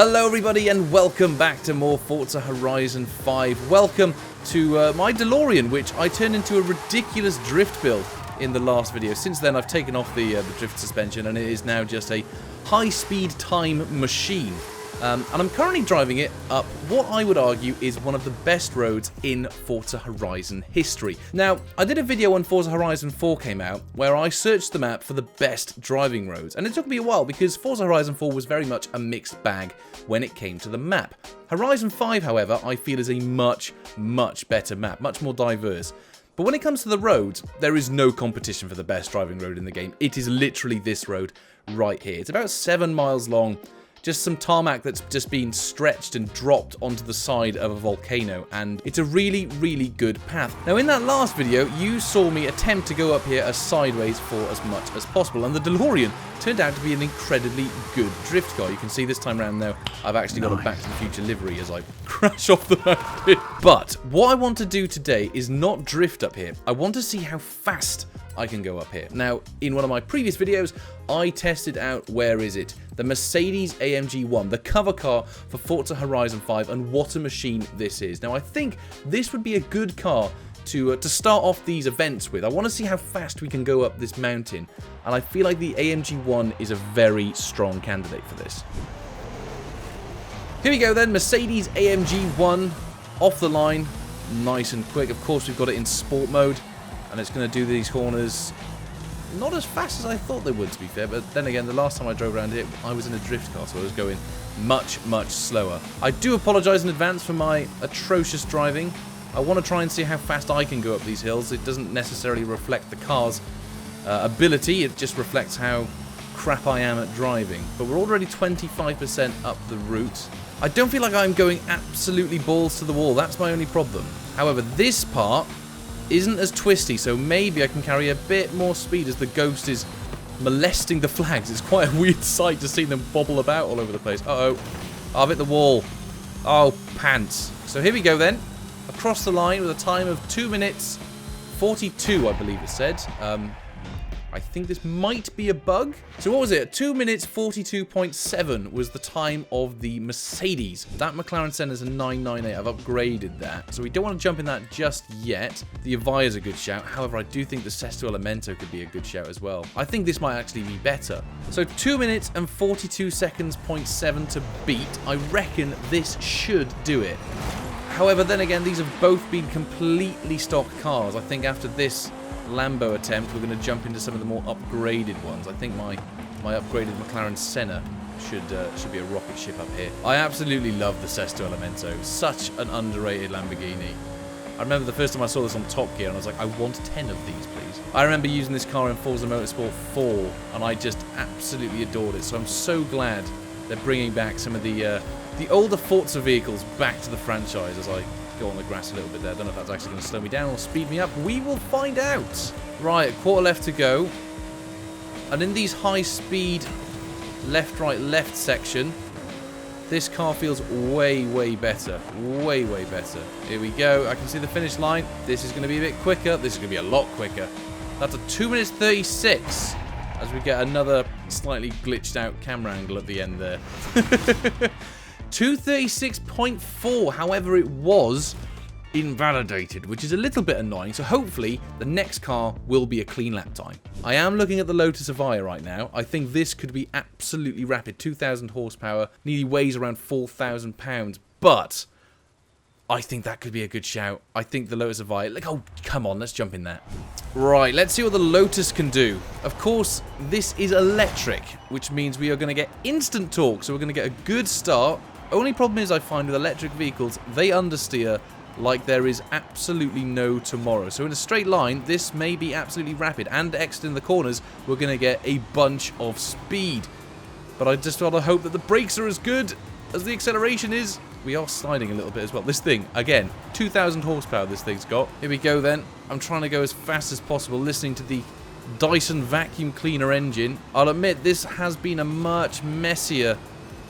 Hello everybody and welcome back to more Forza Horizon 5. Welcome to my DeLorean, which I turned into a ridiculous drift build in the last video. Since then I've taken off the drift suspension and it is now just a high-speed time machine. And I'm currently driving it up what I would argue is one of the best roads in Forza Horizon history. Now, I did a video when Forza Horizon 4 came out where I searched the map for the best driving roads, and it took me a while because Forza Horizon 4 was very much a mixed bag when it came to the map. Horizon 5, however, I feel is a much better map, much more diverse. But when it comes to the roads, there is no competition for the best driving road in the game. It is literally this road right here. It's about 7 miles long. Just some tarmac that's just been stretched and dropped onto the side of a volcano, and it's a really good path. Now in that last video, you saw me attempt to go up here as sideways for as much as possible, and the DeLorean turned out to be an incredibly good drift car. You can see this time around now, I've actually got a Back to the Future livery as I crash off the mountain. But what I want to do today is not drift up here. I want to see how fast I can go up here. Now, in one of my previous videos, I tested out, where is it? The Mercedes AMG One, the cover car for Forza Horizon 5, and what a machine this is. Now, I think this would be a good car to start off these events with. I want to see how fast we can go up this mountain, and I feel like the AMG One is a very strong candidate for this. Here we go then, Mercedes AMG One, off the line, nice and quick. Of course, we've got it in sport mode, and it's going to do these corners not as fast as I thought they would, to be fair, but then again, the last time I drove around here, I was in a drift car, so I was going much slower. I do apologise in advance for my atrocious driving. I want to try and see how fast I can go up these hills. It doesn't necessarily reflect the car's ability, it just reflects how crap I am at driving. But we're already 25% up the route. I don't feel like I'm going absolutely balls to the wall, that's my only problem. However, this part isn't as twisty, so maybe I can carry a bit more speed as the Ghost is molesting the flags. It's quite a weird sight to see them bobble about all over the place. Uh-oh. I've hit the wall. Oh, pants. So here we go then. Across the line with a time of 2 minutes 42, I believe it said. I think this might be a bug. So what was it? 2 minutes 42.7 was the time of the Mercedes. That McLaren Senna is a 998. I've upgraded that. So we don't want to jump in that just yet. The Evija is a good shout. However, I do think the Sesto Elemento could be a good shout as well. I think this might actually be better. So 2 minutes and 42 seconds, 0.7 to beat. I reckon this should do it. However, then again, these have both been completely stock cars. I think after this Lambo attempt, we're going to jump into some of the more upgraded ones. I think my upgraded McLaren Senna should be a rocket ship up here. I absolutely love the Sesto Elemento. Such an underrated Lamborghini. I remember the first time I saw this on Top Gear and I was like, I want 10 of these, please. I remember using this car in Forza Motorsport 4 and I just absolutely adored it. So I'm so glad they're bringing back some of the older Forza vehicles back to the franchise as I go on the grass a little bit there. I don't know if that's actually going to slow me down or speed me up. We will find out. Right, a quarter left to go. And in these high-speed left, right, left section, this car feels way better. Way better. Here we go. I can see the finish line. This is going to be a bit quicker. This is going to be a lot quicker. That's a 2 minutes 36 as we get another slightly glitched out camera angle at the end there. 236.4, however, it was invalidated, which is a little bit annoying, so hopefully the next car will be a clean lap time. I am looking at the Lotus Evija right now. I think this could be absolutely rapid. 2,000 horsepower, nearly weighs around 4,000 pounds, but I think that could be a good shout. I think the Lotus Evija, like, oh, come on, let's jump in that. Right, let's see what the Lotus can do. Of course, this is electric, which means we are going to get instant torque, so we're going to get a good start. Only problem is I find with electric vehicles, they understeer like there is absolutely no tomorrow. So in a straight line, this may be absolutely rapid, and exiting the corners, we're going to get a bunch of speed. But I just want to hope that the brakes are as good as the acceleration is. We are sliding a little bit as well. This thing, again, 2,000 horsepower this thing's got. Here we go then. I'm trying to go as fast as possible, listening to the Dyson vacuum cleaner engine. I'll admit, this has been a much messier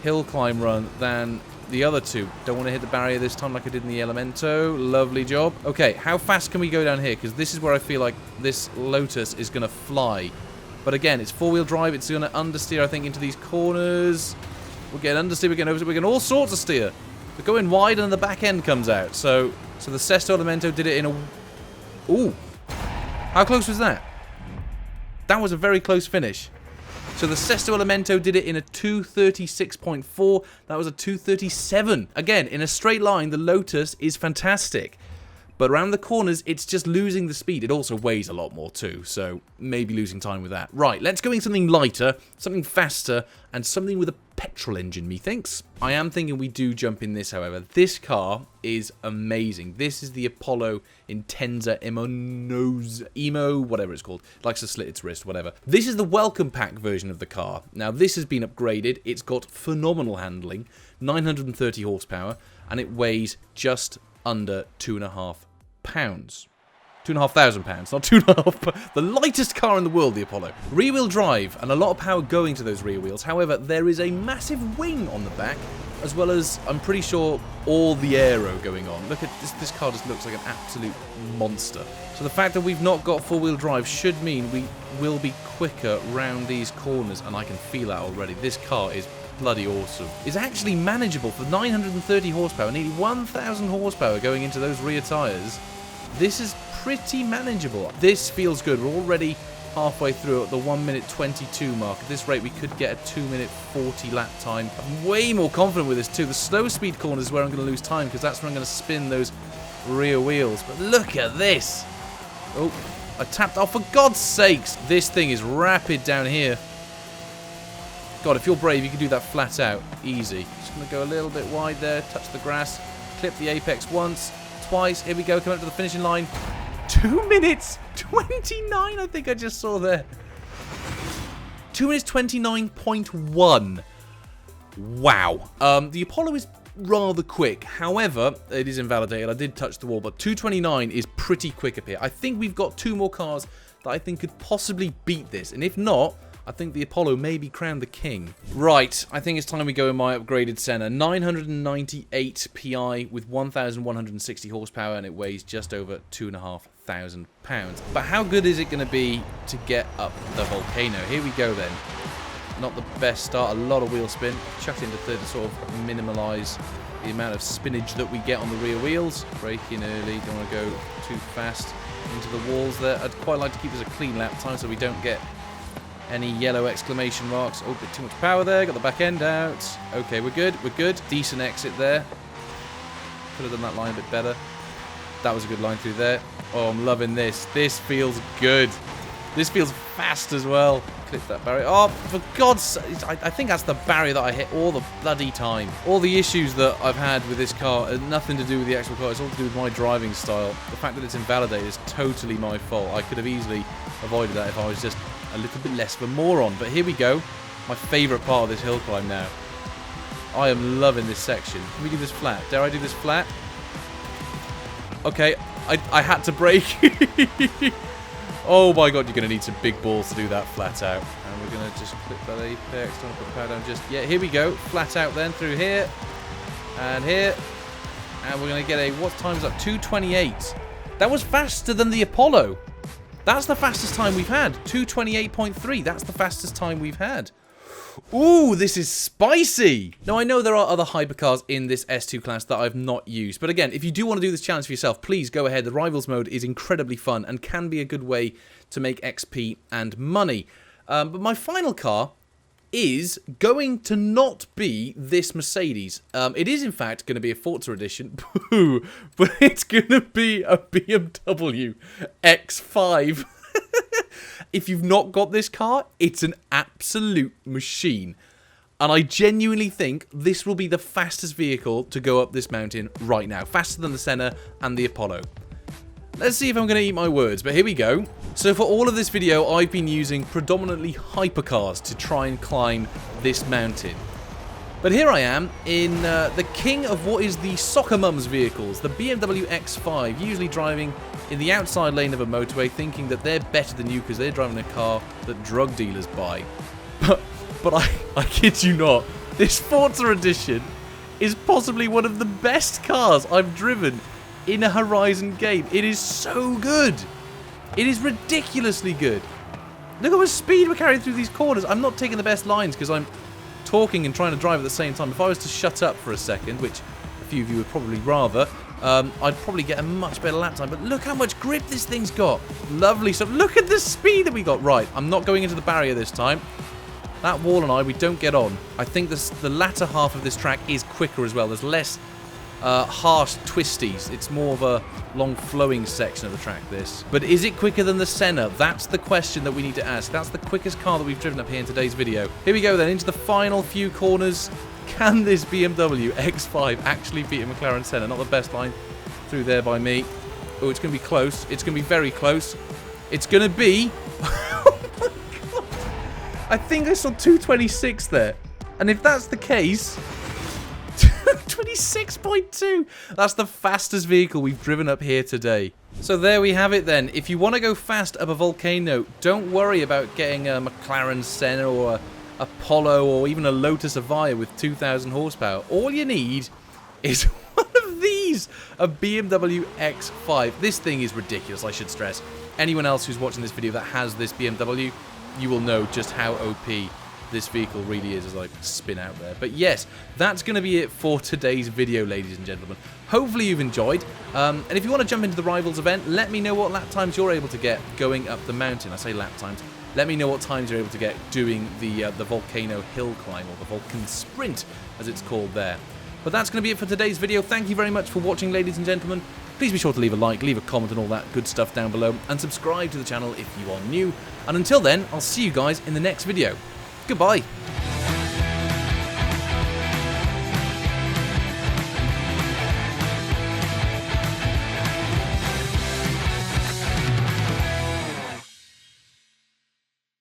hill climb run than the other two. Don't want to hit the barrier this time like I did in the Elemento. Lovely job. Okay, how fast can we go down here? Because this is where I feel like this Lotus is going to fly. But again, it's four-wheel drive. It's going to understeer, I think, into these corners. We're getting understeer, we're getting oversteer, we're getting all sorts of steer. We're going wide and the back end comes out. So the Sesto Elemento did it in a... Ooh. How close was that? That was a very close finish. So the Sesto Elemento did it in a 236.4. That was a 237. Again, in a straight line, the Lotus is fantastic. But around the corners, it's just losing the speed. It also weighs a lot more too, so maybe losing time with that. Right, let's go in something lighter, something faster, and something with a petrol engine, methinks. I am thinking we do jump in this, however. This car is amazing. This is the Apollo Intensa Emo, whatever it's called. Likes to slit its wrist, whatever. This is the welcome pack version of the car. Now, this has been upgraded. It's got phenomenal handling, 930 horsepower, and it weighs just under 2.5 pounds. 2,500 pounds, not 2.5. The lightest car in the world, the Apollo. Rear-wheel drive, and a lot of power going to those rear wheels. However, there is a massive wing on the back, as well as, I'm pretty sure, all the aero going on. Look at this. This car just looks like an absolute monster. So the fact that we've not got four-wheel drive should mean we will be quicker round these corners, and I can feel that already. This car is bloody awesome. It's actually manageable for 930 horsepower, nearly 1,000 horsepower going into those rear tyres. This is pretty manageable. This feels good. We're already halfway through at the 1:22 mark. At this rate, we could get a 2:40 lap time. I'm way more confident with this too. The slow speed corners is where I'm going to lose time because that's where I'm going to spin those rear wheels. But look at this. Oh, I tapped. Oh, for God's sakes. This thing is rapid down here. God, if you're brave, you can do that flat out. Easy. Just going to go a little bit wide there. Touch the grass. Clip the apex once. Twice. Here we go. Come up to the finishing line. 2 minutes 29, I think I just saw there. 2 minutes 29.1. Wow. The Apollo is rather quick. However, it is invalidated. I did touch the wall, but 229 is pretty quick up here. I think we've got two more cars that I think could possibly beat this. And if not, I think the Apollo may be crowned the king. Right, I think it's time we go in my upgraded Senna. 998 PI with 1,160 horsepower, and it weighs just over 2,500 pounds. But how good is it going to be to get up the Volcano? Here we go then. Not the best start, a lot of wheel spin. Chucked into third to sort of minimalise the amount of spinach that we get on the rear wheels. Brake in early, don't want to go too fast into the walls there. I'd quite like to keep this a clean lap time so we don't get any yellow exclamation marks. Oh, bit too much power there. Got the back end out. Okay, we're good. We're good. Decent exit there. Could have done that line a bit better. That was a good line through there. Oh, I'm loving this. This feels good. This feels fast as well. Clip that barrier. Oh, for God's sake. I think that's the barrier that I hit all the bloody time. All the issues that I've had with this car are nothing to do with the actual car. It's all to do with my driving style. The fact that it's invalidated is totally my fault. I could have easily avoided that if I was just a little bit less of a moron. But here we go. My favourite part of this hill climb now. I am loving this section. Can we do this flat? Dare I do this flat? Okay, I had to brake. Oh my God, you're going to need some big balls to do that flat out. And we're going to just clip that apex. Don't put power down just yet. Here we go. Flat out then through here. And here. And we're going to get a, what time's up? 2:28. That was faster than the Apollo. That's the fastest time we've had. 2:28.3. That's the fastest time we've had. Ooh, this is spicy. Now, I know there are other hypercars in this S2 class that I've not used. But again, if you do want to do this challenge for yourself, please go ahead. The Rivals mode is incredibly fun and can be a good way to make XP and money. But my final car is going to not be this Mercedes. It is, in fact, going to be a Forza Edition. Boo! But it's going to be a BMW X5. If you've not got this car, it's an absolute machine. And I genuinely think this will be the fastest vehicle to go up this mountain right now. Faster than the Senna and the Apollo. Let's see if I'm going to eat my words, but here we go. So for all of this video, I've been using predominantly hypercars to try and climb this mountain. But here I am in the king of what is the soccer mum's vehicles, the BMW X5, usually driving in the outside lane of a motorway, thinking that they're better than you because they're driving a car that drug dealers buy. But I kid you not, this Forza Edition is possibly one of the best cars I've driven in a Horizon game. It is so good. It is ridiculously good. Look at the speed we're carrying through these corners. I'm not taking the best lines because I'm talking and trying to drive at the same time, if I was to shut up for a second, which a few of you would probably rather, I'd probably get a much better lap time. But look how much grip this thing's got. Lovely stuff. Look at the speed that we got. Right, I'm not going into the barrier this time. That wall we don't get on. I think the latter half of this track is quicker as well. There's less harsh twisties. It's more of a long flowing section of the track, this. But is it quicker than the Senna? That's the question that we need to ask. That's the quickest car that we've driven up here in today's video. Here we go then, into the final few corners. Can this BMW X5 actually beat a McLaren Senna? Not the best line through there by me. Oh, it's going to be close. It's going to be very close. It's going to be... Oh my God. I think I saw 226 there. And if that's the case... 26.2. That's the fastest vehicle we've driven up here today. So there we have it then. If you want to go fast up a Volcano, don't worry about getting a McLaren Senna or a Polo or even a Lotus Evija with 2,000 horsepower. All you need is one of these, a BMW X5. This thing is ridiculous, I should stress. Anyone else who's watching this video that has this BMW, you will know just how OP this vehicle really is as I spin out there. But yes, that's going to be it for today's video, ladies and gentlemen. Hopefully you've enjoyed. And if you want to jump into the Rivals event, let me know what lap times you're able to get going up the mountain. I say lap times. Let me know what times you're able to get doing the Volcano hill climb, or the Vulcan Sprint, as it's called there. But that's going to be it for today's video. Thank you very much for watching, ladies and gentlemen. Please be sure to leave a like, leave a comment and all that good stuff down below, and subscribe to the channel if you are new. And until then, I'll see you guys in the next video. Goodbye.